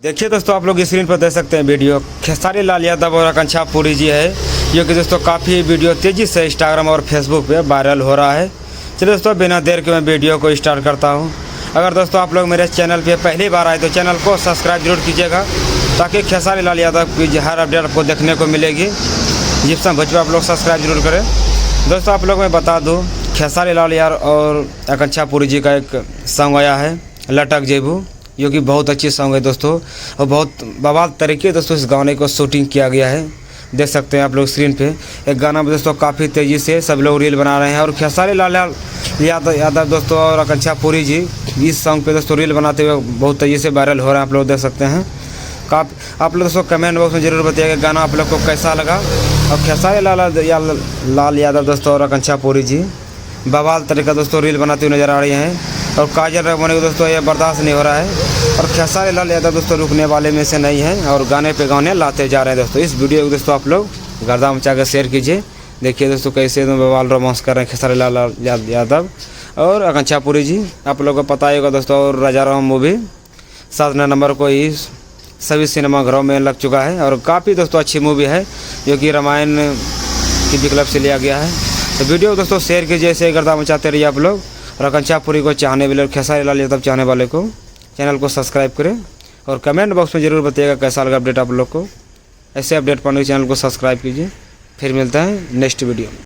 देखिए दोस्तों, आप लोग स्क्रीन पर देख सकते हैं वीडियो खेसारी लाल यादव और आकांक्षा पुरी जी है, जो कि दोस्तों काफ़ी वीडियो तेज़ी से इंस्टाग्राम और फेसबुक पे वायरल हो रहा है। चलिए दोस्तों, बिना देर के मैं वीडियो को स्टार्ट करता हूं। अगर दोस्तों आप लोग मेरे चैनल पे पहली बार आए तो चैनल को सब्सक्राइब जरूर कीजिएगा, ताकि खेसारी लाल यादव की हर अपडेट आपको देखने को मिलेगी। जिप्सम भोजपुरी आप लोग सब्सक्राइब जरूर करें। दोस्तों आप लोग मैं बता दूँ, खेसारी लाल यादव और आकांक्षा पुरी जी का एक सॉन्ग आया है लटक जेबू, जो कि बहुत अच्छी सॉन्ग है दोस्तों, और बहुत बवाल तरीके दोस्तों इस गाने को शूटिंग किया गया है। देख सकते हैं आप लोग स्क्रीन पे एक गाना में दोस्तों काफ़ी तेज़ी से सब लोग रील बना रहे हैं, और खेसारी लाल यादव दोस्तों और आकांक्षा पुरी जी इस सॉन्ग पे दोस्तों रील बनाते हुए बहुत तेज़ी से वायरल हो रहे हैं। आप लोग देख सकते हैं। आप लोग दोस्तों कमेंट बॉक्स में ज़रूर बताइएगा गाना आप लोग को कैसा लगा। और खेसारी लाल यादव दोस्तों और आकांक्षा पुरी जी बवाल तरीका दोस्तों रील बनाते हुए नजर आ रही हैं, और काजल रखने को दोस्तों ये बर्दाश्त नहीं हो रहा है। और खेसारी लाल यादव दोस्तों रुकने वाले में से नहीं हैं, और गाने पे गाने लाते जा रहे हैं दोस्तों। इस वीडियो को दोस्तों आप लोग गर्दा मचा कर शेयर कीजिए। देखिए दोस्तों कैसे बवाल रोमांस कर रहे हैं खेसारी लाल यादव और आकांक्षा पुरी जी। आप लोगों को पता ही होगा दोस्तों, और राजा राम मूवी 7 नवंबर को ही सभी सिनेमाघरों में लग चुका है, और काफ़ी दोस्तों अच्छी मूवी है, जो कि रामायण की विकल्प से लिया गया है। तो वीडियो दोस्तों शेयर कीजिए, ऐसे गर्दा मचाते रहिए आप लोग। और आकांक्षा पुरी को चाहने वाले और खेसारी लाल यादव चाहने वाले को चैनल को सब्सक्राइब करें, और कमेंट बॉक्स में ज़रूर बताइएगा कैसा लगा अपडेट आप लोग को। ऐसे अपडेट पाने के चैनल को सब्सक्राइब कीजिए। फिर मिलता है नेक्स्ट वीडियो में।